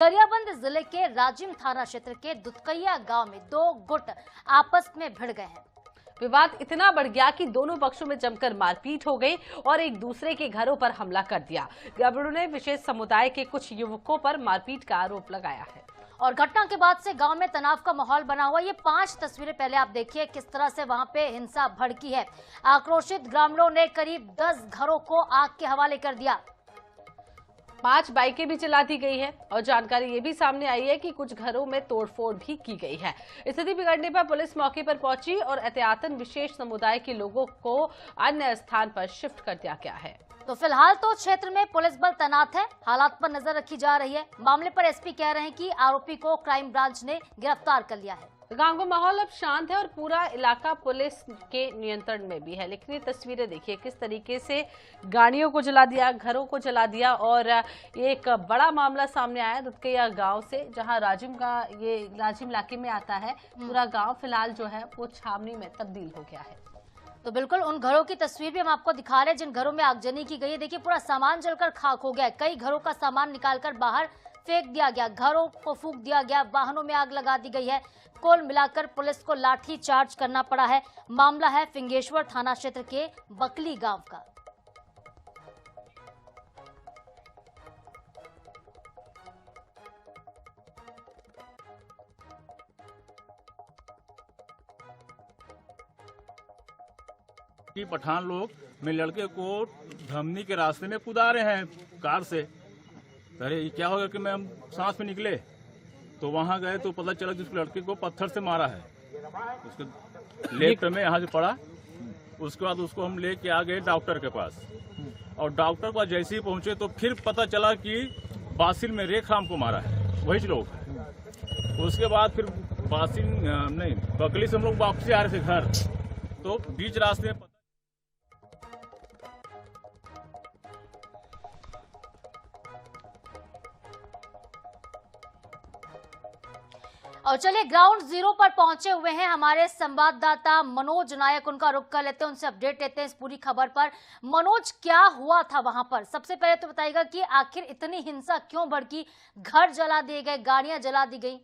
गरियाबंद जिले के राजिम थाना क्षेत्र के दुधकैया गांव में दो गुट आपस में भिड़ गए हैं। विवाद इतना बढ़ गया कि दोनों पक्षों में जमकर मारपीट हो गई और एक दूसरे के घरों पर हमला कर दिया। ग्रामीणों ने विशेष समुदाय के कुछ युवकों पर मारपीट का आरोप लगाया है और घटना के बाद से गांव में तनाव का माहौल बना हुआ। ये 5 तस्वीरें पहले आप देखिए किस तरह से वहां पे हिंसा भड़की है। आक्रोशित ग्रामीणों ने करीब 10 घरों को आग के हवाले कर दिया। 5 बाइकें भी चला दी गई है और जानकारी ये भी सामने आई है कि कुछ घरों में तोड़फोड़ भी की गई है। स्थिति बिगड़ने पर पुलिस मौके पर पहुंची और एहतियातन विशेष समुदाय के लोगों को अन्य स्थान पर शिफ्ट कर दिया गया है। तो फिलहाल तो क्षेत्र में पुलिस बल तैनात है, हालात पर नजर रखी जा रही है। मामले पर एसपी कह रहे हैं कि आरोपी को क्राइम ब्रांच ने गिरफ्तार कर लिया है। गांव का माहौल अब शांत है और पूरा इलाका पुलिस के नियंत्रण में भी है। लेकिन ये तस्वीरें देखिए किस तरीके से गाड़ियों को जला दिया, घरों को जला दिया और एक बड़ा मामला सामने आया दुधकैया गांव से, जहां राजिम इलाके में आता है। पूरा गांव फिलहाल जो है वो छावनी में तब्दील हो गया है। तो बिल्कुल उन घरों की तस्वीर भी हम आपको दिखा रहे हैं जिन घरों में आगजनी की गई है। देखिए पूरा सामान जलकर खाक हो गया। कई घरों का सामान निकालकर बाहर फेंक दिया गया, घरों को फूंक दिया गया, वाहनों में आग लगा दी गई है। कुल मिलाकर पुलिस को लाठी चार्ज करना पड़ा है। मामला है फिंगेश्वर थाना क्षेत्र के बकली गांव का। पठान लोग मेरे लड़के को धमनी के रास्ते में कूदा रहे हैं कार से। अरे ये क्या होगा कि मैं हम सांस में निकले तो वहां गए तो पता चला कि उस लड़के को पत्थर से मारा है। उसके लेफ्ट में यहाँ से पड़ा। उसके बाद उसको हम लेके आ गए डॉक्टर के पास और डॉक्टर के पास जैसे ही पहुंचे तो फिर पता चला कि बासिल में रेखराम को मारा है वही लोग। उसके बाद फिर बकली से हम लोग वापसी आ रहे थे घर, तो बीच रास्ते में और चलिए ग्राउंड जीरो पर पहुंचे हुए हैं हमारे संवाददाता मनोज नायक। उनका रुख कर लेते हैं, उनसे अपडेट लेते हैं इस पूरी खबर पर। मनोज, क्या हुआ था वहां पर? सबसे पहले तो बताइएगा कि आखिर इतनी हिंसा क्यों भड़की? घर जला दिए गए, गाड़ियां जला दी गई।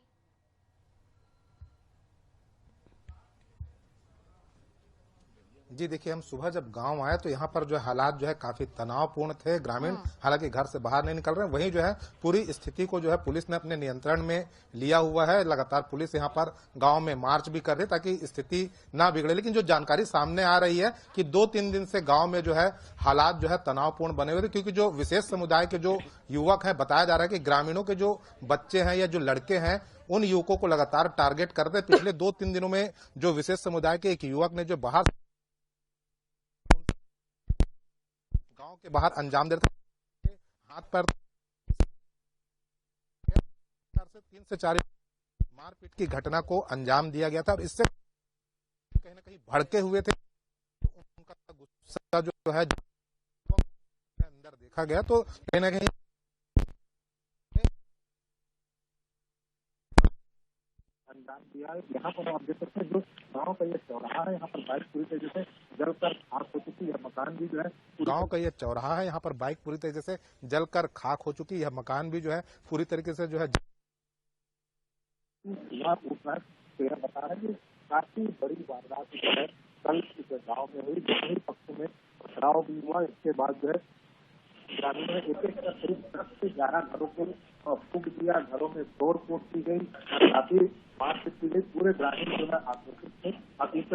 जी देखिए, हम सुबह जब गांव आए तो यहाँ पर जो है हालात जो है काफी तनावपूर्ण थे। ग्रामीण हालांकि घर से बाहर नहीं निकल रहे हैं। वहीं जो है पूरी स्थिति को जो है पुलिस ने अपने नियंत्रण में लिया हुआ है। लगातार पुलिस यहाँ पर गांव में मार्च भी कर रही है ताकि स्थिति ना बिगड़े। लेकिन जो जानकारी सामने आ रही है कि 2-3 दिन से गाँव में जो है हालात जो है तनावपूर्ण बने हुए थे, क्योंकि जो विशेष समुदाय के जो युवक है, बताया जा रहा है कि ग्रामीणों के जो बच्चे हैं या जो लड़के हैं उन युवकों को लगातार टारगेट करते। पिछले 2-3 दिनों में जो विशेष समुदाय के एक युवक ने जो बाहर गांव के बाहर अंजाम देते हाथ पर 3 से 4 मारपीट की घटना को अंजाम दिया गया था और इससे कहीं ना कहीं भड़के हुए थे। उनका गुस्सा जो है अंदर देखा गया, तो कहीं ना कहीं अंजाम दिया। यहाँ पर आप देख सकते हैं जो गाँव का ये चौराहा है, यहाँ पर बाइक पूरी तरीके से जलकर खाक हो चुकी है। मकान भी जो है गांव का ये चौराहा है, यहाँ पर बाइक पूरी तरीके से जलकर खाक हो चुकी है। यह मकान भी जो है पूरी तरीके से जो है बता रहे हैं कि काफी बड़ी वारदात जो है कल इस गाँव में हुई। दोनों पक्षों में पथराव भी हुआ। इसके बाद जो है ग्रामीणों ने एक करीब 10 से 11 घरों को फूंक दिया, घरों में तोड़ फोड़ की गई, काफी मारपीट की गई। पूरे ग्रामीण जो है आक्रोशित थे। अब इस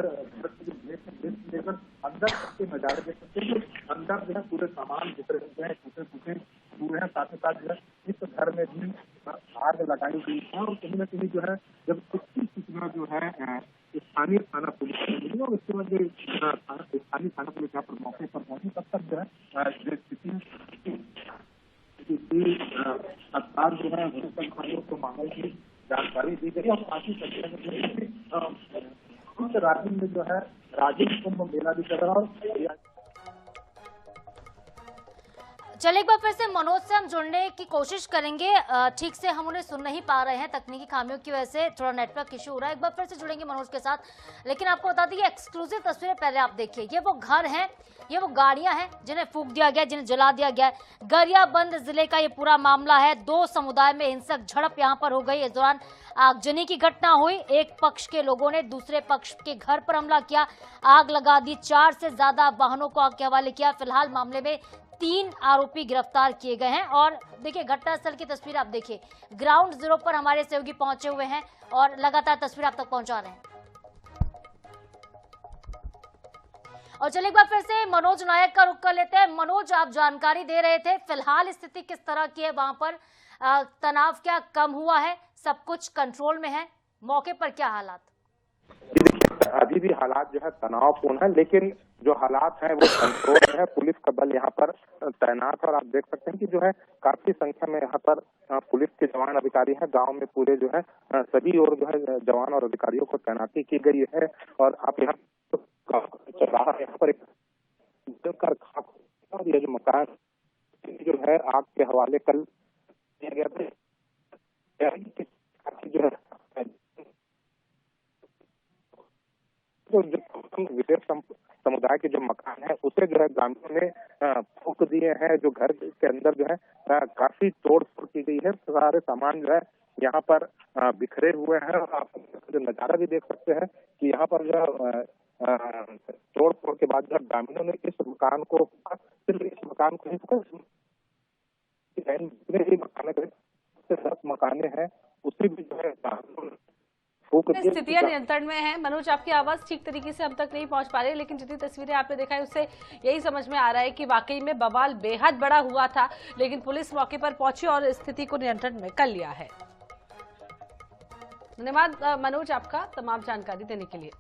लेकर अंदर के नजारे देख सकते हैं। अंदर जो है पूरे सामान बिखरे हुए हैं, टूटे हुए हैं। साथ ही साथ जो है इस घर में भी आग लगाई गई है और कहीं न कहीं जो है जब इसकी सूचना जो है स्थानीय थाना पुलिस को मिली और उसके बाद स्थानीय थाना पुलिस यहाँ पर मौके पर पहुंची, तब तक जो है स्थिति तत्काल जो है को मामले की जानकारी दी गई और काफी संख्या में राज्य में जो है राजिम कुंभ मेला भी चल रहा है। चलिए एक बार फिर से मनोज से हम जुड़ने की कोशिश करेंगे। ठीक से हम उन्हें सुन नहीं पा रहे हैं, तकनीकी खामियों की वजह से थोड़ा नेटवर्क इशू हो रहा है। एक बार फिर से जुड़ेंगे मनोज के साथ, लेकिन आपको बता दें ये एक्सक्लूसिव तस्वीरें पहले आप देखिए। ये वो घर हैं, ये वो गाड़ियां हैं जिन्हें फूंक दिया गया, जिन्हें जला दिया गया। गरियाबंद जिले का ये पूरा मामला है। दो समुदाय में हिंसक झड़प यहाँ पर हो गई। इस दौरान आगजनी की घटना हुई। एक पक्ष के लोगों ने दूसरे पक्ष के घर पर हमला किया, आग लगा दी, 4 से ज्यादा वाहनों को आग के हवाले किया। फिलहाल मामले में 3 आरोपी गिरफ्तार किए गए हैं। और देखिए घटनास्थल की तस्वीर आप देखिए, ग्राउंड जीरो पर हमारे सहयोगी पहुंचे हुए हैं और लगातार तस्वीर आप तक पहुंचा रहे हैं। और चलिए एक बार फिर से मनोज नायक का रुख कर लेते हैं। मनोज, आप जानकारी दे रहे थे, फिलहाल स्थिति किस तरह की है वहां पर? तनाव क्या कम हुआ है? सब कुछ कंट्रोल में है? मौके पर क्या हालात? अभी भी हालात जो है तनावपूर्ण है, लेकिन जो हालात हैं वो कंट्रोल में है। पुलिस का बल यहाँ पर तैनात है और आप देख सकते हैं कि जो है काफी संख्या में यहाँ पर पुलिस के जवान अधिकारी हैं। गांव में पूरे जो है सभी और जो है जवान और अधिकारियों को तैनाती की गई है। और आप यहाँ यहाँ पर और ये जो मकान जो है आग के हवाले कल किया गया था, जो है तो जो विशेष समुदाय के जो मकान है उसे जो है ग्रामीणों ने फूंक दिए हैं। जो घर के अंदर जो है काफी तोड़ फोड़ की गई है। सारे सामान जो है यहाँ पर बिखरे हुए हैं। और आप जो नजारा भी देख सकते हैं कि यहाँ पर जो तोड़ फोड़ के बाद जो ग्रामीणों ने इस मकान को सिर्फ इस मकान को मकाने हैं उसी भी जो है स्थितियां नियंत्रण में है। मनोज, आपकी आवाज ठीक तरीके से हम तक नहीं पहुंच पा रही, लेकिन जितनी तस्वीरें आपने देखा है उससे यही समझ में आ रहा है कि वाकई में बवाल बेहद बड़ा हुआ था, लेकिन पुलिस मौके पर पहुंची और स्थिति को नियंत्रण में कर लिया है। धन्यवाद मनोज आपका तमाम जानकारी देने के लिए।